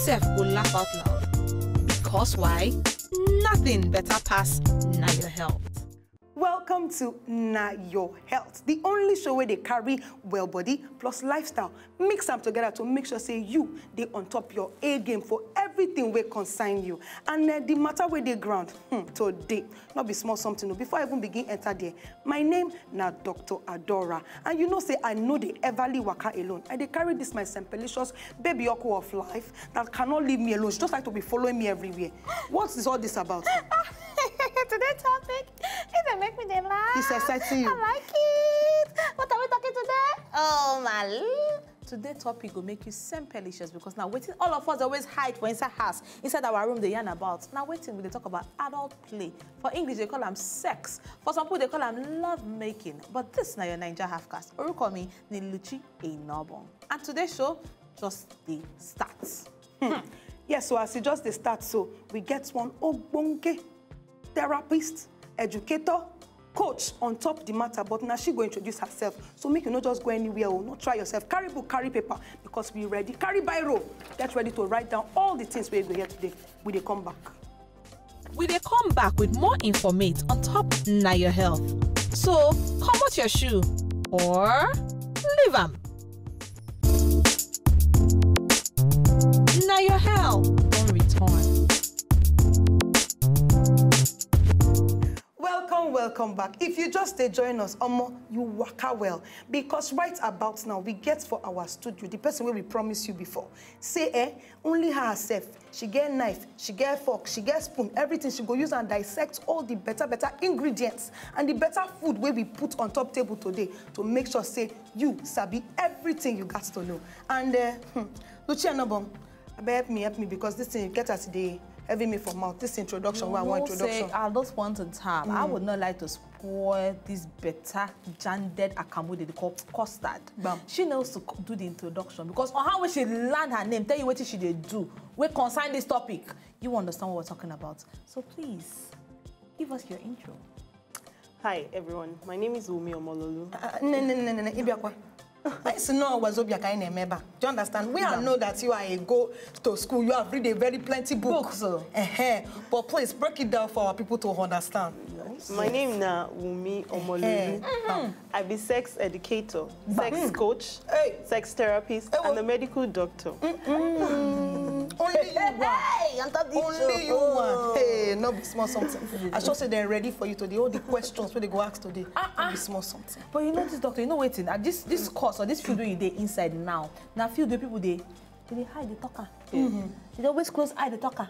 sef go laugh out loud. Because why? Nothing better pass na your health. Welcome to Na Your Health, the only show where they carry well body plus lifestyle. Mix them together to make sure say you they on top your A game for everything we consign you. And the matter where they ground today, not be small something. No. Before I even begin enter there, my name na Dr. Adora. And you know say I know the everly waka alone. I they carry this my sempelicious baby oko of life that cannot leave me alone. She just like to be following me everywhere. What is all this about? Today's topic is make me laugh. It's exciting you. I like it. What are we talking today? Oh my. Today's topic will make you sempelicious because now waiting all of us always hide for inside house, inside our room they yarn about. Now waiting we they talk about adult play. For English they call them sex. For some people they call them love making. But this now your Ninja half-cast. Oruko mi ni Luchi Einobon. And today's show just the starts. Yes, so as it just the start, so we get one ogbonge therapist, educator, coach on top the matter, but now she go introduce herself. So make you not just go anywhere or not try yourself. Carry book, carry paper, because we ready. Carry biro. Get ready to write down all the things we're going to hear today. We they come back. We dey come back with more informate on top na your health. So come out your shoe or leave them. Na your health. Don't return. Welcome back. If you just join us, you waka well. Because right about now, we get for our studio, the person where we promised you before. Say, only her herself. She get knife, she get fork, she get spoon, everything she go use and dissect all the better ingredients and the better food where we put on top table today to make sure, say, you sabi everything you got to know. And, Lucia Nobom, help me, because this thing you get as the having me for mouth. This introduction, I want introduction. Say, at this point in time, I would not like to spoil this better janded akamu they call custard. Bam. She knows to do the introduction because on how she learn her name, tell you what she did do. We consign this topic. You understand what we're talking about. So please, give us your intro. Hi everyone, my name is Wumi Omololu. No. I know Wazobia kind of member. Do you understand? We all know that you are a go to school. You have read a very plenty books. But please break it down for our people to understand. My name na Wumi Omololu. I be sex educator, sex coach, sex therapist, and a medical doctor. Only you one. Only you one. Hey, no be small something. I should say they're ready for you today. All the questions where they go ask today. No be small something. But you know this doctor, you know waiting. This course or this field where you dey inside now. Now field where people they hide the talker. They always close eye the talker.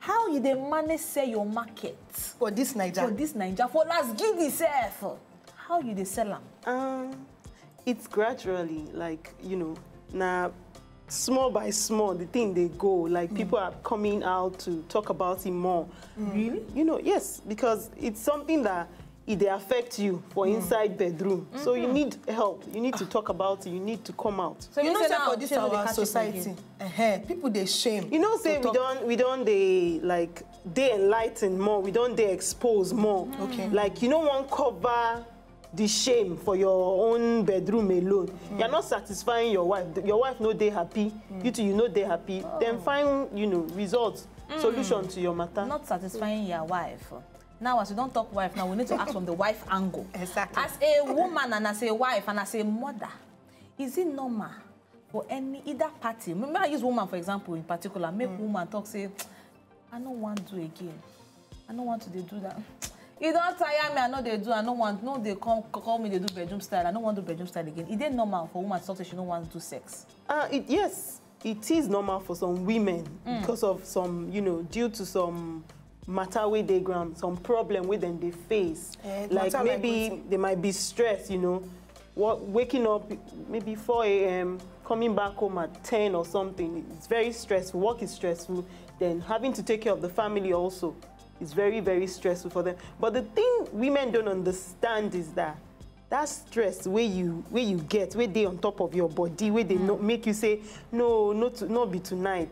How you they manage sell your market for this Niger? For this Niger, for last give itself. How you they sell them? It's gradually, like, you know, now small by small, the thing they go, like people are coming out to talk about it more. Really? You know, yes, because it's something that they affect you for inside bedroom. So you need help. You need to talk about it. You need to come out. So you know, say for this our society, people they shame. You know, say we don't they like they enlighten more. We don't they expose more. Okay. Like you don't want cover the shame for your own bedroom alone. You're not satisfying your wife. Your wife know they happy. You two, you know they happy. Then find results, solution to your matter. Not satisfying your wife. Now, as we don't talk wife, now we need to ask from the wife angle. Exactly. As a woman and as a wife and as a mother, is it normal for either party? Maybe I use woman, for example, in particular. Make woman talk, say, I don't want to do again. I don't want to do that. You don't tire me, I know they do. I don't want, no, they call me, they do bedroom style. I don't want to do bedroom style again. Is it normal for woman to talk, say she don't want to do sex? Yes, it is normal for some women because of some, due to some matter with their ground, some problem with them they face. Like maybe they might be stressed, waking up maybe 4 a.m., coming back home at 10 or something. It's very stressful. Work is stressful. Then having to take care of the family also is very, very stressful for them. But the thing women don't understand is that stress where you get, where they on top of your body, where they make you say, no, not be tonight.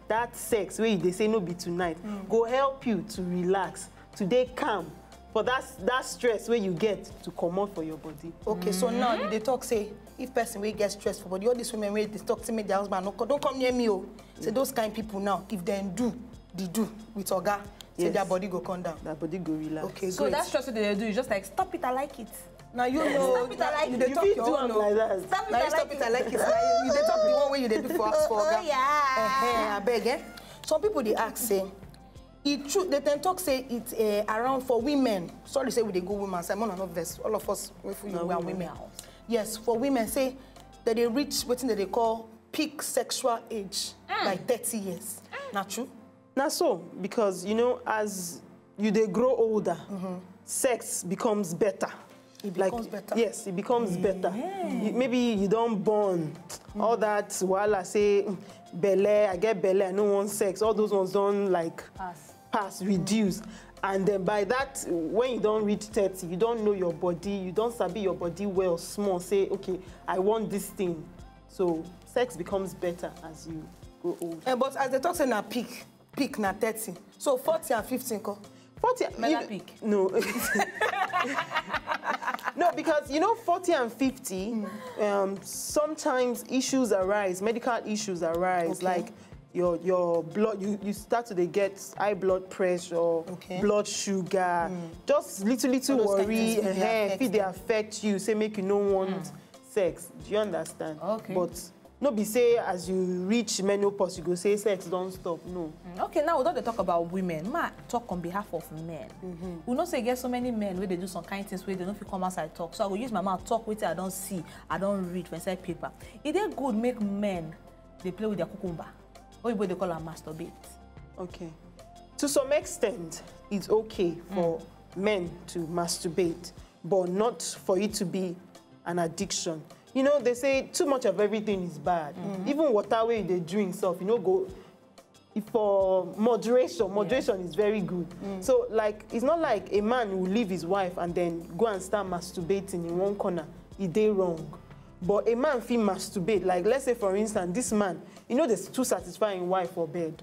That sex where they say no be tonight, go help you to relax, to stay calm. for that stress where you get to come out for your body. Okay, so now they talk say if person will get stressed for body, all these women where they talk to me, their husband, no, don't come near me. Oh, say those kind of people now, if they do with Oga, say their body go come down. Their body go relax. Okay, so great. that stress that they do is just like stop it, I like it. Now you know, Stop it, I like it. they talk your own, like that. Stop it, now I you stop like it, I like it. Now you they talk the one way you did before ask for Oga. Oh, yeah. I beg, eh? Some people they ask say, it true. They then talk say it's around for women. Sorry, say we they go women. Simon and not vest. All of us we are women. Yes, for women say that they reach what they call peak sexual age, like 30 years. Not true? Not so, because you know, as they grow older, sex becomes better. It becomes better. Yes, it becomes better. Maybe you don't born all that while I say belly, I get belly, I don't want sex. All those ones don't like pass, reduce. And then by that, when you don't reach 30, you don't know your body, you don't sabi your body well, small, say, okay, I want this thing. So sex becomes better as you grow older. But as they talk say na peak na 30. So 40 and 50 ko. 40, peak. No. No, because you know 40 and 50, sometimes issues arise, medical issues arise, like your blood, you start to get high blood pressure, blood sugar, just little worry, if they affect you, say make you no want sex. Do you understand? Okay. But no be say as you reach menopause, you go say sex don't stop. No. Okay, now we don't talk about women. Ma talk on behalf of men. We know say get so many men where they do some kind of things where they don't feel come outside talk. So I will use my mouth talk with I don't see, I don't read for inside paper. It is good make men they play with their cucumber. Or they call them masturbate. Okay. To some extent, it's okay for men to masturbate, but not for it to be an addiction. You know, they say too much of everything is bad. Even water where they drink stuff, you know, go for moderation. Moderation is very good. So, like, it's not like a man will leave his wife and then go and start masturbating in one corner. It's wrong. But a man feel masturbate. Like, let's say, for instance, this man, you know, there's too satisfying wife for bed.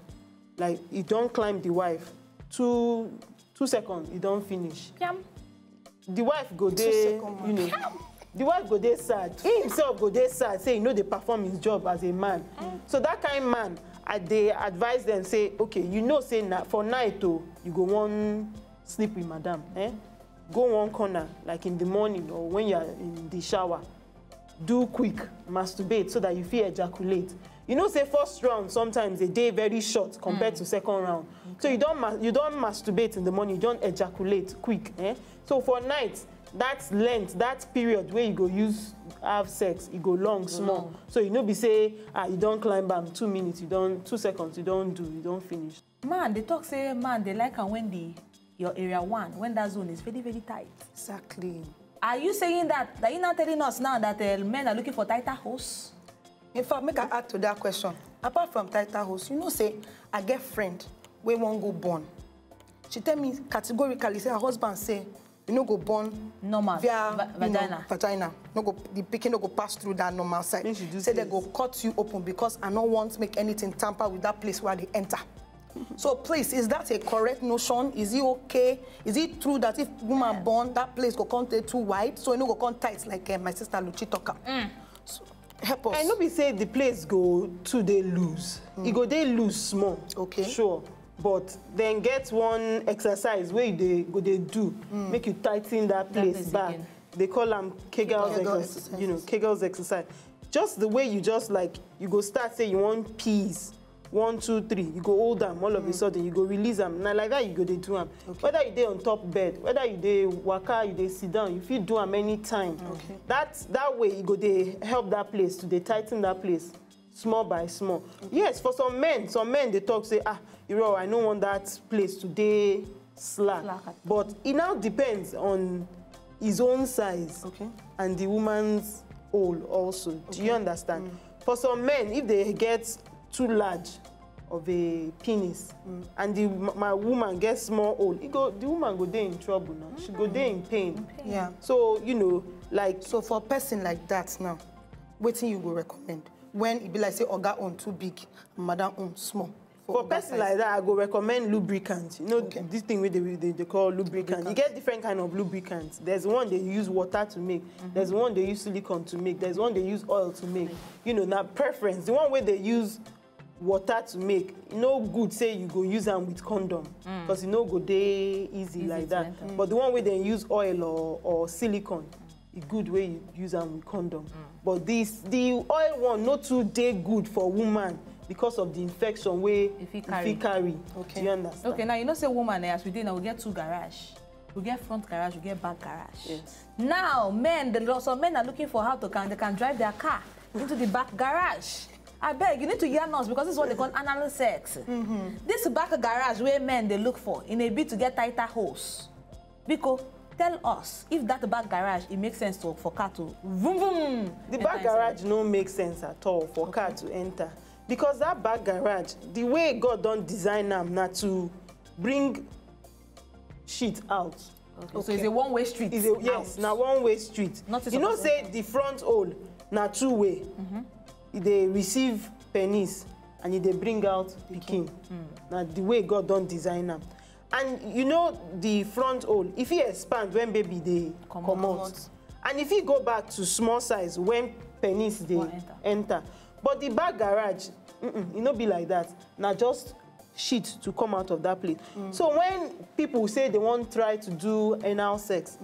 Like, he don't climb the wife. 2 seconds, he don't finish. The wife go there, you know. The wife go there sad. He himself go there sad, say, you know, they perform his job as a man. So that kind of man, they advise them, say, okay, you know, say, for night, you go one sleep with madam. Go one corner, like in the morning or when you're in the shower. Do quick, masturbate so that you feel ejaculate. You know, say first round, sometimes a day very short compared to second round. So you don't masturbate in the morning, you don't ejaculate quick. So for night, that length, that period where you go have sex, you go long, small. So you know, be say, you don't climb back 2 minutes, 2 seconds, you don't finish. Man, they talk say, man, they like when your area 1, when that zone is very, very tight. Exactly. Are you saying that you're not telling us now that men are looking for tighter hosts? In fact, make I add to that question. Apart from tighter hosts, you know, say, I get friend where won't go born. She tell me categorically, say her husband say, you know, go born normal via vagina. Vagina. No go, the pikin no go pass through that normal side. Say they go cut you open because I don't want to make anything tamper with that place where they enter. So please, is that a correct notion? Is it okay? Is it true that if woman born, that place go come too wide, so it no go come tight like my sister Luchi talk? So, help us. I know we say the place go too they loose. It go they loose small. Okay. Sure. But then get one exercise where they do, make you tighten that place back. Again. They call them Kegels exercise. You know, Kegels exercise. Just the way you just like, you go start say you want peas. 1, 2, 3, you go hold them all of a sudden, you go release them. Now like that, you go they do them. Okay. Whether you dey on top bed, whether you dey waka, you dey sit down, you feel do them anytime. Okay. That way, you go they help that place to they tighten that place, small by small. Okay. Yes, for some men they talk say, you know, I don't want that place to dey slack. But it now depends on his own size and the woman's hole also. Do you understand? For some men, if they get too large of a penis and my woman gets small hole, the woman go there in trouble now. She go there in pain. Yeah. So, you know, like... So for a person like that now, what thing you go recommend? When it be like, say, Oga own too big, Madam own small. For person like that, I go recommend lubricant. You know, this thing where they call lubricant. You get different kind of lubricants. There's one they use water to make. There's one they use silicone to make. There's one they use oil to make. You know, now preference. The one where they use water to make, no good say you go use them with condom. Because you know go day easy like that. But the one where they use oil or silicone, a good way you use them with condom. But the oil one not too day good for woman because of the infection way if he carry. Okay. Do you understand? Okay, now you know say woman as we did now we get 2 garage. We get front garage, we get back garage. Yes. Now men, some men are looking for how they can drive their car into the back garage. I beg, you need to yarn us because this is what they call anal sex. This back garage where men they look for in a bid to get tighter hose. Because tell us if that back garage it makes sense for car to vroom vroom. The back garage no make sense at all for car to enter. Because that back garage, the way God don't design them now to bring shit out. Okay. So it's a one-way street. Yes, now one-way street. You know, say the front hole now 2-way. They receive penis and they bring out the king. Now the way God don't design them. And you know the front hole, if he expand when baby they come out. And if he go back to small size when penis they enter. But the back garage, it not be like that. Now just shit to come out of that place. So when people say they want to try to do anal sex,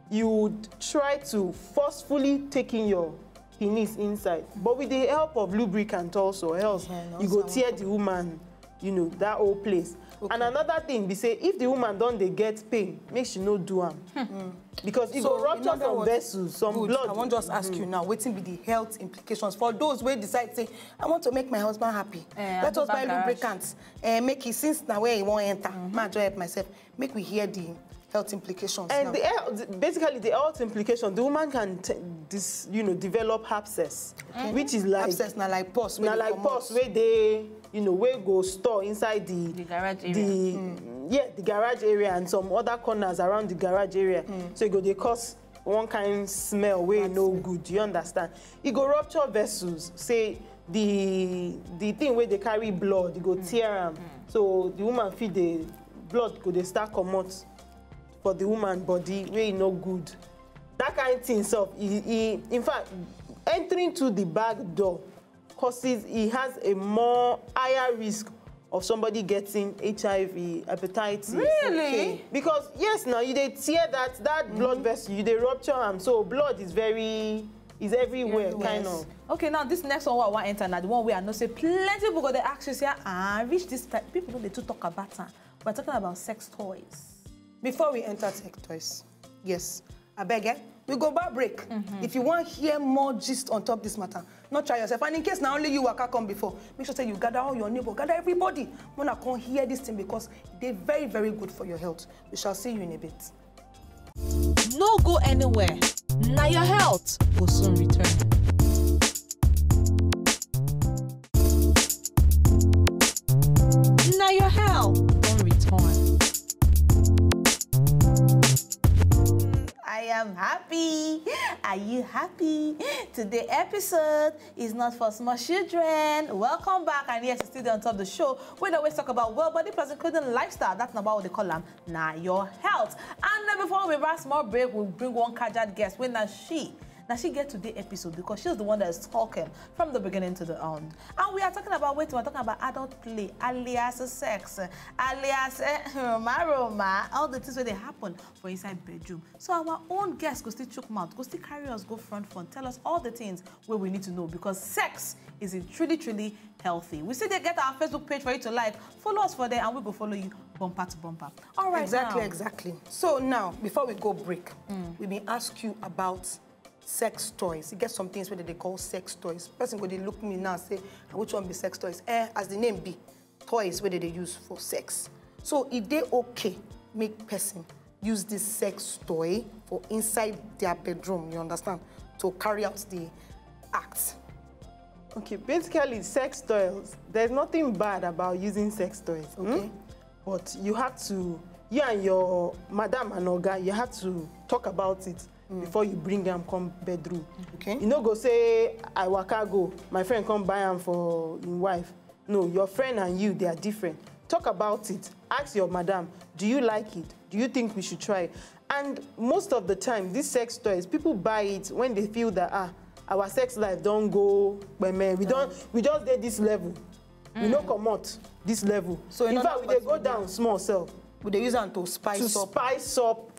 you would try to forcefully take in your penis inside. But with the help of lubricant also, else you go tear the woman, you know, that whole place. And another thing, we say, if the woman don't they get pain, make she no do them. Because it go rupture some vessels, some blood. I want to just ask you now, what will be the health implications for those who decide say, I want to make my husband happy. Let us buy lubricants. Make it since now where he won't enter. I enjoy it myself. Make we hear the health implications. And basically the health implication, the woman can develop abscess, which is like abscess, now like pus. Now like pus where they where go store inside the garage area. The garage area and some other corners around the garage area. So it go they cause one kind smell where no good. You understand? It go rupture vessels. Say the thing where they carry blood, it go tear them. So the woman feel the blood could they start come out for the woman body where no good. That kind of thing. So in fact, entering to the back door causes it has a more higher risk of somebody getting HIV, hepatitis. Really? Okay. Because yes, now you they tear that blood vessel, you they rupture them. So blood is everywhere, kind of. Okay, now this next one I want to enter now, the one where I know say plenty people go they ask you say, reach this type. People know they too talk about that. We're talking about sex toys. Before we enter sex toys, yes, I beg we go back break. If you want to hear more gist on top this matter, not try yourself. And in case now only you waka come before, make sure say you gather all your neighbor, gather everybody. Wanna come hear this thing because they're very, very good for your health. We shall see you in a bit. No go anywhere. Now your health will soon return. Now your health will return. I am happy. Are you happy? Today's episode is not for small children. Welcome back, and yes, it's still on top of the show. We always talk about well body plus including lifestyle. That's not about what they call them. Now your health. And then before we rush more break, we'll bring one casual guest. When she get today's episode because she's the one that is talking from the beginning to the end. And we are talking about we're talking about adult play, alias sex, alias Roma, all the things where they happen for inside bedroom. So our own guest go still choke mouth, go still carry us, go front, tell us all the things where we need to know because sex is truly, truly healthy. We see they get our Facebook page for you to like, follow us for there, and we go follow you bumper to bumper. All right, exactly. So now, before we go break, we may ask you about sex toys. You get some things where they call sex toys. Person go they look me now and say, which one be sex toys? As the name be, toys where they use for sex. So if they okay, make person use this sex toy for inside their bedroom, you understand? To carry out the act. Okay, basically sex toys, there's nothing bad about using sex toys. Okay. But you have to, you and your madam and oga, you have to talk about it before you bring them come bedroom. Okay. You know, go say, I waka go, my friend come buy them for his wife. No, your friend and you, they are different. Talk about it. Ask your madam, do you like it? Do you think we should try it? And most of the time, these sex toys, people buy it when they feel that, our sex life don't go, we just did this level. We don't come out this level. So in fact, we go down small self. Would they use them to spice up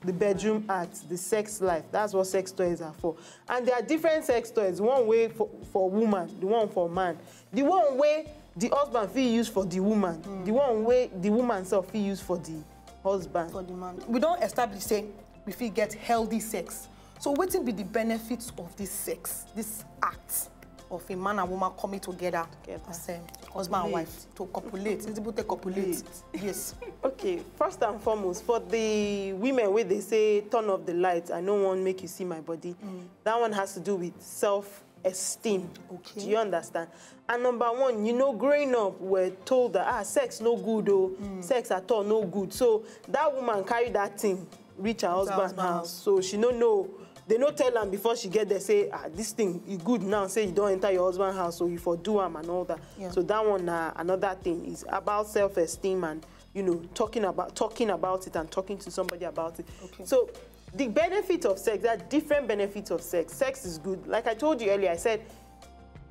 the bedroom act, the sex life. That's what sex toys are for. And there are different sex toys. One way for woman, the one for man. The one way the husband feel use for the woman. The one way the woman self feel use for the husband. For the man. We don't establish, say, we feel get healthy sex. So what will be the benefits of this sex, this act of a man and woman coming together as husband and wife to copulate? It's able to copulate. Yes. Okay, first and foremost, for the women where they say turn off the lights, I don't want to make you see my body. That one has to do with self-esteem. Okay. Do you understand? And number one, you know, growing up, we're told that sex no good, sex at all no good. So that woman carry that thing, reach her husband's house. So she don't know. They don't tell them before she get there, say, this thing is good now, say you don't enter your husband's house, so you for do them and all that. Yeah. So that one, another thing is about self-esteem and, you know, talking about it and talking to somebody about it. Okay. So the benefit of sex, there are different benefits of sex. Sex is good. Like I told you earlier, I said,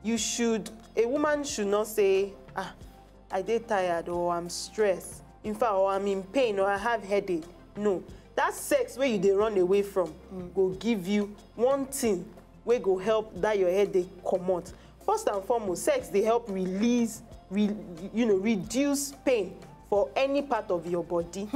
a woman should not say, I get tired, or I'm stressed, in fact, or I'm in pain, or I have headache. No. That sex where you run away from go give you one thing where go help that your headache come out. First and foremost, sex they help reduce pain for any part of your body.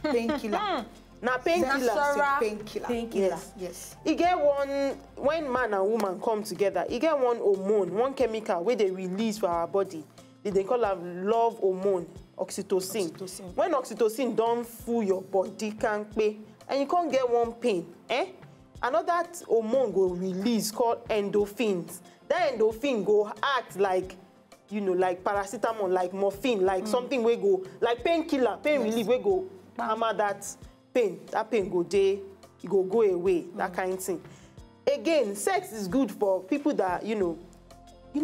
Painkiller. Now painkiller. Yes. You get one when man and woman come together. You get one hormone, one chemical where they release for our body. They call it love hormone. Oxytocin. When oxytocin don't fool your body, can't pay, and you can't get one pain, another hormone go release called endorphins. That endorphin go act like, you know, like paracetamol, like morphine, like something we go, like painkiller, pain relief, we go hammer that pain go day, it go away, that kind of thing. Again, sex is good for people that, you know,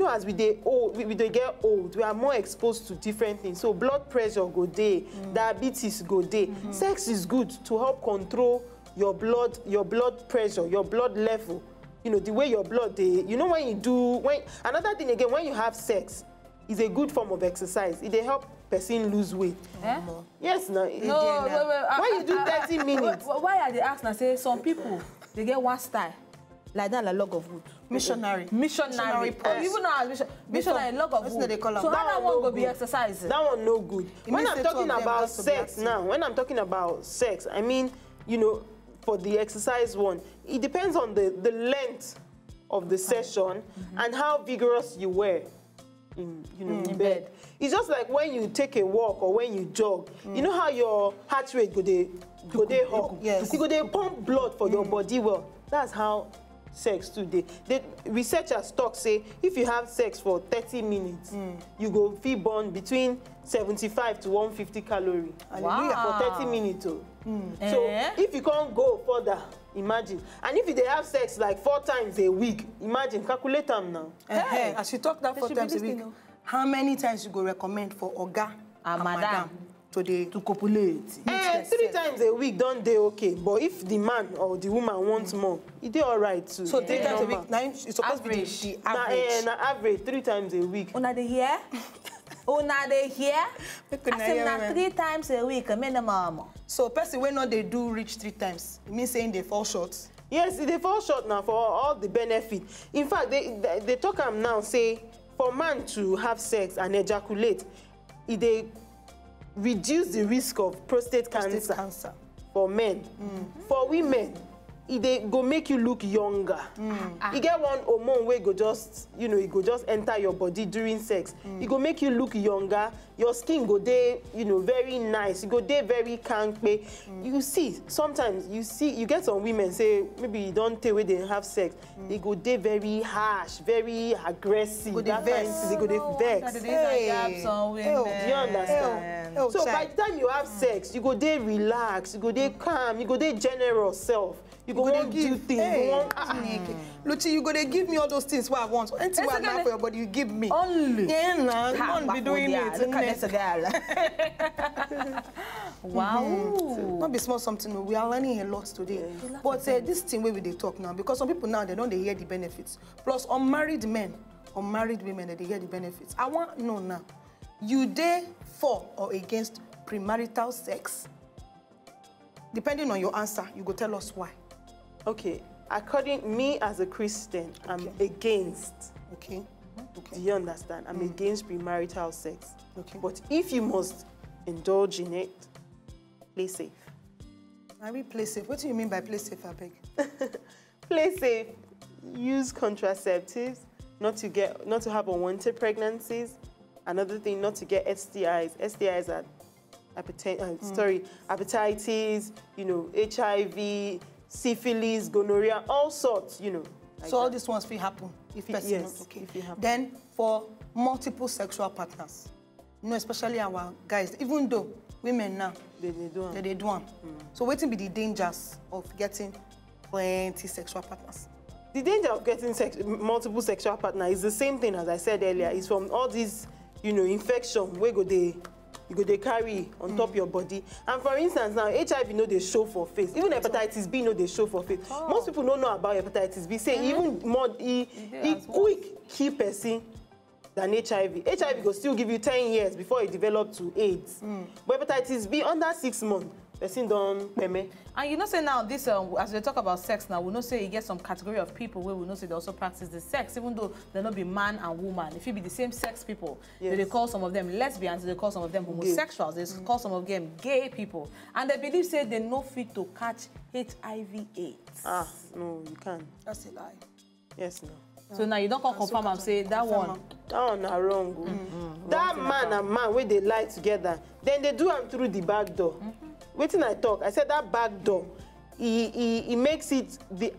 as we get old, we are more exposed to different things. So blood pressure go day, diabetes go day. Sex is good to help control your blood pressure, your blood level. You know, the way your blood you know, another thing again, when you have sex, is a good form of exercise. It help person lose weight. Yes, no. Wait, why you do 30 minutes? Why are they asking? I say some people they get one style. Like that, a log of wood. Missionary. Even now, missionary, log of wood. So how that one go be exercising? That one no good. When I'm talking about sex now, when I'm talking about sex, I mean, you know, for the exercise one, it depends on the length of the session and how vigorous you were in bed. It's just like when you take a walk or when you jog. You know how your heart rate go dey up. Yes. You go dey pump blood for your body well. That's how sex today. Researchers talk say if you have sex for 30 minutes, you go feel burn between 75 to 150 calories. Wow. For 30 minutes. So if you can't go further, imagine. And if they have sex like 4 times a week, imagine, calculate them now. As you talk that 4 times a week, how many times you go recommend for Oga and Madam to copulate? 3 times a week don't they okay, but if the man or the woman wants more, it all right too. So 3 times a week, now it's supposed to be the average. Average 3 times a week. Una dey hear? Una dey hear? I say na 3 times a week minimum. So person when not they do reach 3 times, it means saying they fall short. Yes, they fall short now for all the benefit. In fact, they talk now say for man to have sex and ejaculate, they reduce the risk of prostate cancer for men. For women, it go make you look younger. You get one hormone where go just, you know, it go just enter your body during sex. It go make you look younger. your skin go dey, you know, very nice. You go dey very kampe. You see, sometimes you get some women say maybe you don't take where they have sex. They go dey very harsh, very aggressive. They go dey vex. Do you understand? So by the time you have sex, you go dey relaxed, you go dey calm, you go dey generous self. You go want do things. Luchi, you go dey give me all those things what I want. Anything what I have for your body, you give me. Only. Yeah, nah, you won't be doing it. Look at this girl. Wow. Not be small something. We are learning a lot today. But this thing where we they talk now, because some people now they don't hear the benefits. Plus unmarried men, unmarried women, they hear the benefits. I want to know now. You dey for or against premarital sex? Depending on your answer, you go tell us why. Okay, according me as a Christian, I'm against. Okay. Do you understand? I'm against premarital sex. Okay. But if you must indulge in it, play safe. I mean play safe. What do you mean by play safe, I beg? Play safe. Use contraceptives, not to have unwanted pregnancies. Another thing, not to get STIs. STIs are hepatitis, you know, HIV, syphilis, gonorrhea, all sorts, you know. Like so all these ones will happen if person yes, okay. if it happen. Then for multiple sexual partners, you know, especially our guys, even though women now they do one. So what will be the dangers of getting plenty sexual partners? The danger of getting multiple sexual partners is the same thing as I said earlier. It's from all these, you know, infection where you go they carry on top your body. And for instance, now HIV no they show for face. Even hepatitis B no they show for face. Most people don't know about hepatitis B. Say even more quick kill person than HIV. HIV will still give you 10 years before it develops to AIDS. But hepatitis B under 6 months. Person don't peme. And you know, say now this as we talk about sex now, we know say you get some category of people where we know say they also practice the sex, even though they not be man and woman. If it be the same sex people, they call some of them lesbians, they call some of them homosexuals, they call some of them gay people, and they believe say they no fit to catch HIV/AIDS. No, you can't. That's a lie. Yes, no. So now you don't come confirm and say that one. That one are wrong. That man and man where they lie together, then they do them through the back door. Waiting I talk, I said that back door, he makes it the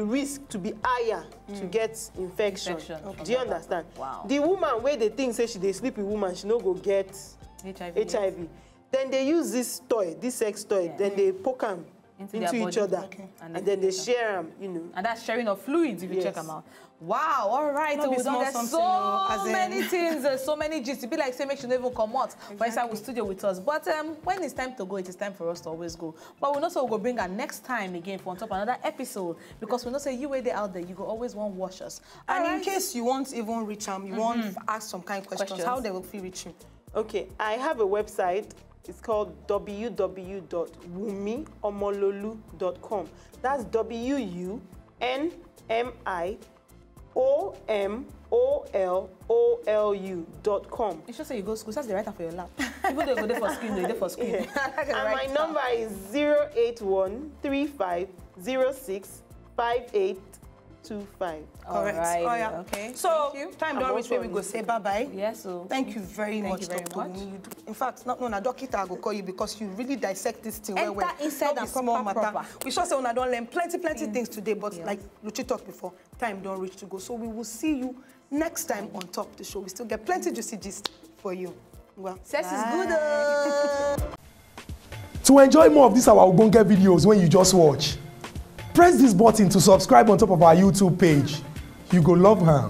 risk to be higher to get infection. Okay. Do you understand? Wow. The woman where they think say they sleep with woman, she no go get HIV. Then they use this toy, this sex toy, then they poke them into each other, and then they share them, you know. And that's sharing of fluids if you check them out. Wow, all right. So we don't get so many things, so many gist. It be like say make sure they even come out for inside the studio with us. But when it's time to go, it is time for us to always go. But we know so we'll go bring our next time again for on top of another episode, because we know say you way there out there, you go always want to watch us. And in case you want even reach them, you want to ask some kind of questions, how they will feel reach you? Okay, I have a website. It's called www.wumiomololu.com. That's WUMIOMOLOLU.com. You should say you go to school. That's the writer for your lap. People don't go there for screen, they there for screen. And my number is 08135065825. Correct. Right. Oh, yeah. Okay. So time don't reach where we go say bye-bye. Yes, so thank you very much, Dr. In fact, not a doctor I will call you because you really dissect this thing well. Inside and proper. We sure say I don't learn plenty things today, but like Luchi talked before, time don't reach to go. So we will see you next time on Top the Show. We still get plenty juicy gist for you. Well, sex is good. To enjoy more of these our Ogbonge videos when you just watch, press this button to subscribe on top of our YouTube page. You go love her.